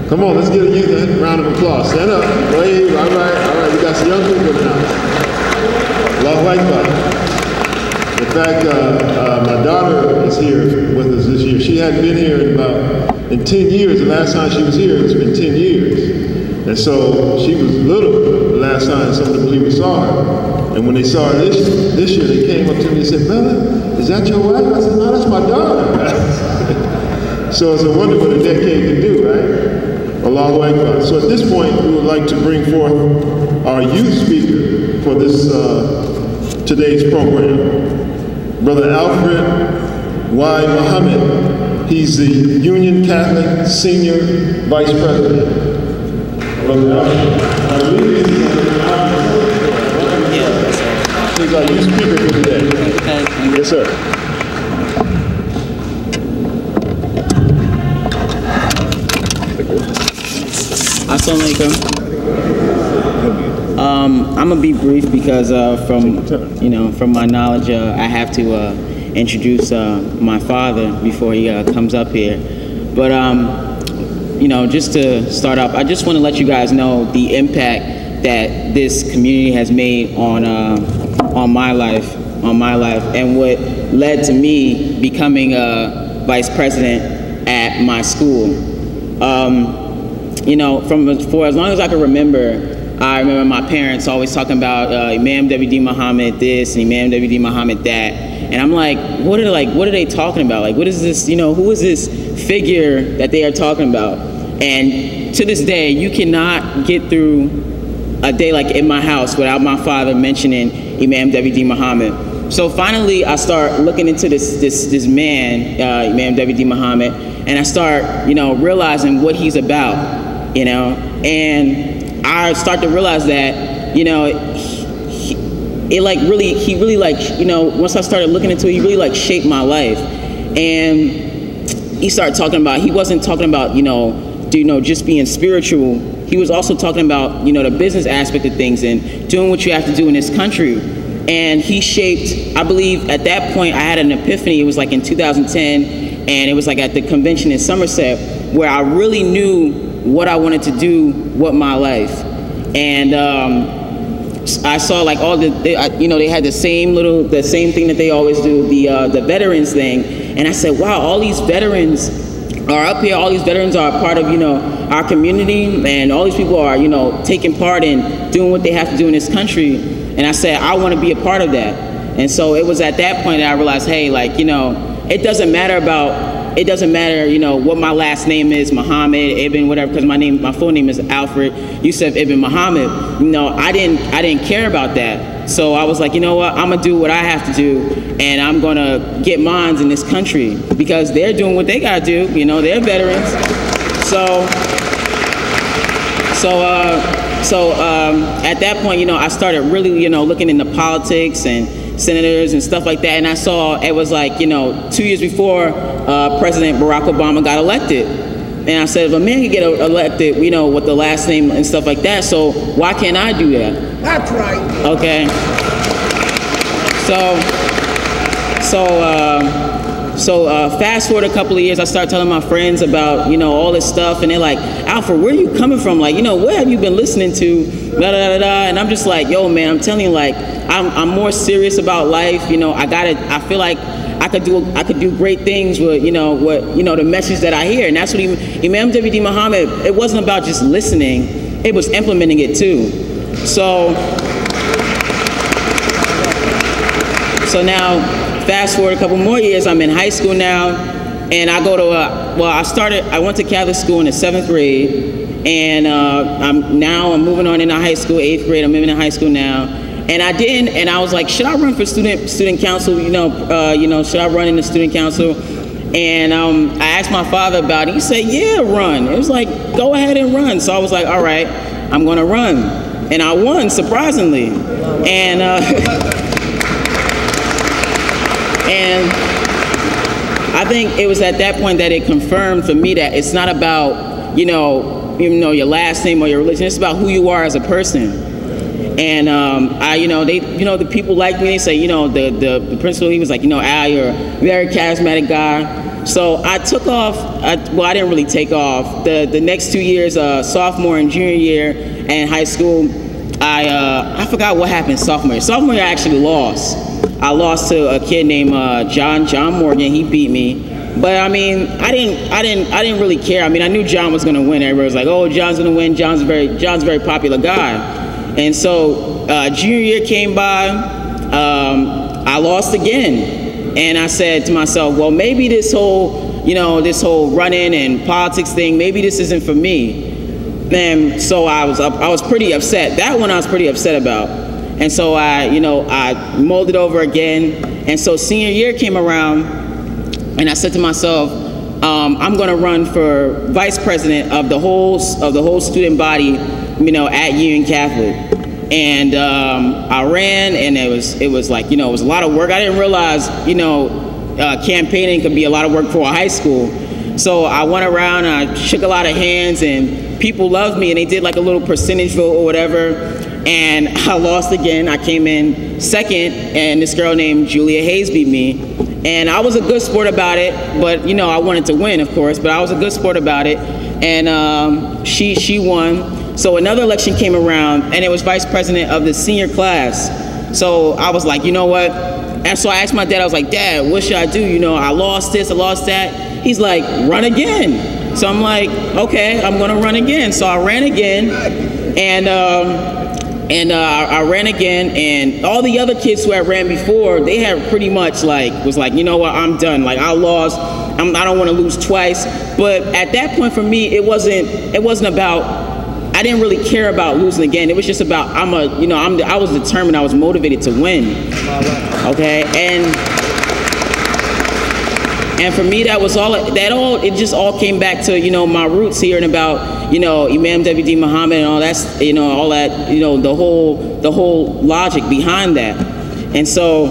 Come on, let's give you a round of applause. Stand up, wave, all right. We got some young people in the house. Allahu Akbar. In fact, my daughter is here with us this year. She hadn't been here in 10 years. The last time she was here, it's been 10 years. And so she was little the last time some of the believers saw her. And when they saw her this year, they came up to me and said, "Brother, is that your wife?" I said, "No, that's my daughter." So it's a wonder what a decade can do, right? Allahu Akbar. So at this point, we would like to bring forth our youth speaker for this today's program. Brother Alfred Y. Mohammed. He's the Union Catholic Senior Vice President. Brother Alfred. He's our youth speaker for today. Yes, sir. Assalamu alaikum. I'm gonna be brief because from my knowledge, I have to introduce my father before he comes up here. But just to start off, I just want to let you guys know the impact that this community has made on my life, and what led to me becoming a vice president at my school. For as long as I can remember, I remember my parents always talking about Imam Deen Mohammed this and Imam Deen Mohammed that, and I'm like, what are they talking about? Like, what is this? Who is this figure that they are talking about? And to this day, you cannot get through a day like in my house without my father mentioning Imam Deen Mohammed. So finally, I start looking into this man, Imam Deen Mohammed, and I start realizing what he's about. And I start to realize that, once I started looking into it, he really shaped my life. And he started talking about, he wasn't talking about, just being spiritual. He was also talking about, the business aspect of things and doing what you have to do in this country. And he shaped, I believe at that point, I had an epiphany. It was like in 2010, and it was like at the convention in Somerset, where I really knew what I wanted to do with my life. And I saw like all they had the same thing that they always do, the veterans thing. And I said, wow, all these veterans are up here. All these veterans are a part of, our community, and all these people are, taking part in doing what they have to do in this country. And I said, I want to be a part of that. And so it was at that point that I realized, hey, it doesn't matter, what my last name is, Muhammad, Ibn, whatever, because my full name is Alfred Yusuf Ibn Muhammad. I didn't care about that. So I was like, you know what, I'm gonna do what I have to do, and I'm gonna get mines in this country because they're doing what they gotta do. They're veterans. So at that point, I started really, looking into politics and senators and stuff like that, and I saw it was like, 2 years before President Barack Obama got elected. And I said, if a man can get elected, with the last name and stuff like that, so why can't I do that? That's right. Okay. So fast forward a couple of years, I started telling my friends about, all this stuff, and they're like, Alfred, where are you coming from? Like, what have you been listening to? Da, da, da, da. And I'm just like, yo, man, I'm telling you, I'm more serious about life. I feel like I could do great things with, the message that I hear. And that's what Imam Deen Mohammed, it wasn't about just listening, it was implementing it too. So now, fast forward a couple more years, I'm in high school now, and I go to I went to Catholic school in the 7th grade, and I'm moving on into high school, 8th grade, I'm moving to high school now. And I didn't, and I was like, should I run for student council? Should I run in the student council? And I asked my father about it. He said, yeah, run. It was like, go ahead and run. So I was like, all right, I'm gonna run. And I won, surprisingly. And I think it was at that point that it confirmed for me that it's not about, your last name or your religion. It's about who you are as a person. And the people like me. They say, the principal, he was like, Al, you're a very charismatic guy. So I took off, well, I didn't really take off. The next 2 years, sophomore and junior year and high school, I forgot what happened sophomore year. Sophomore year, I actually lost. I lost to a kid named John Morgan. He beat me. But I mean, I didn't really care. I mean, I knew John was gonna win. Everybody was like, "Oh, John's gonna win. John's a very popular guy." And so junior year came by, I lost again. And I said to myself, well, maybe this whole, this whole run-in and politics thing, maybe this isn't for me. And so I was pretty upset. That one I was pretty upset about. And so I mulled it over again. And so senior year came around, and I said to myself, I'm going to run for vice president of the whole student body, at Union Catholic. And I ran, and it was like, it was a lot of work. I didn't realize, campaigning could be a lot of work for a high school. So I went around and I shook a lot of hands, and people loved me, and they did like a little percentage vote or whatever. And I lost again. I came in second, and this girl named Julia Hayes beat me. And I was a good sport about it, but I wanted to win, of course, but I was a good sport about it. And she won. So another election came around, and it was vice president of the senior class. So I was like, you know what? And so I asked my dad, I was like, Dad, what should I do? I lost this, I lost that. He's like, run again. So I'm like, okay, I'm gonna run again. So I ran again, and I ran again, and all the other kids who had ran before, they had pretty much was like, you know what, I'm done. Like, I lost, I don't wanna lose twice. But at that point for me, it wasn't about, I didn't really care about losing again. It was just about, I was determined, I was motivated to win, okay? And for me, that was it just all came back to, my roots here and about, Imam Deen Mohammed and all that, all that, the whole logic behind that. And so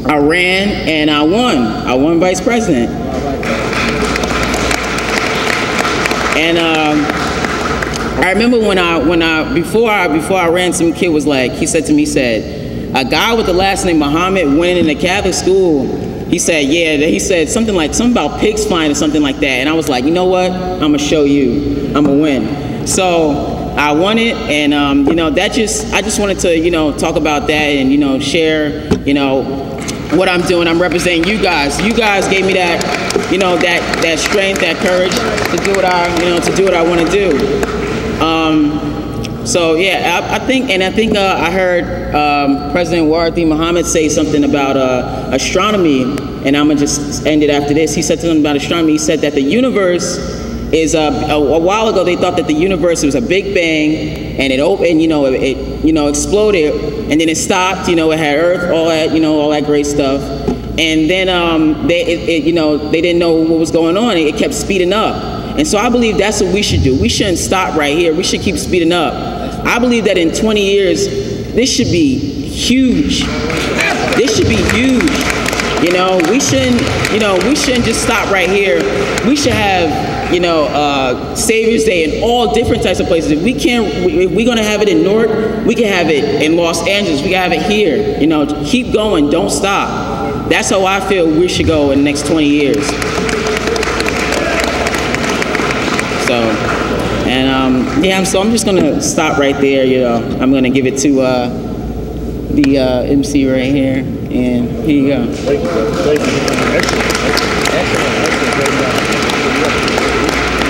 I ran and I won. I won vice president. And I remember before I ran, some kid was like, he said to me, a guy with the last name Mohammed winning in a Catholic school. He said, yeah, he said something about pigs flying or something like that. And I was like, you know what? I'm gonna show you, I'm gonna win. So I won it, and I just wanted to, talk about that and, share, what I'm doing. I'm representing you guys. You guys gave me that, that strength, that courage to do what I want to do. So yeah, I think I heard President Deen Mohammed say something about astronomy, and I'm gonna just end it after this. He said something about astronomy. He said that the universe is a while ago they thought that the universe was a big bang, and it opened, it exploded, and then it stopped. It had Earth, all that great stuff, and then they didn't know what was going on. It kept speeding up. And so I believe that's what we should do. We shouldn't stop right here. We should keep speeding up. I believe that in 20 years, this should be huge. This should be huge. We shouldn't just stop right here. We should have, Savior's Day in all different types of places. If we're gonna have it in Newark, we can have it in Los Angeles. We can have it here. Keep going, don't stop. That's how I feel we should go in the next 20 years. So, and so I'm just gonna stop right there. I'm gonna give it to the MC right here, and here you go. Thank you. Excellent.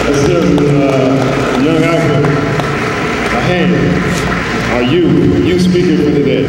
Let's give young Alfred a hand. Are you speaker for today?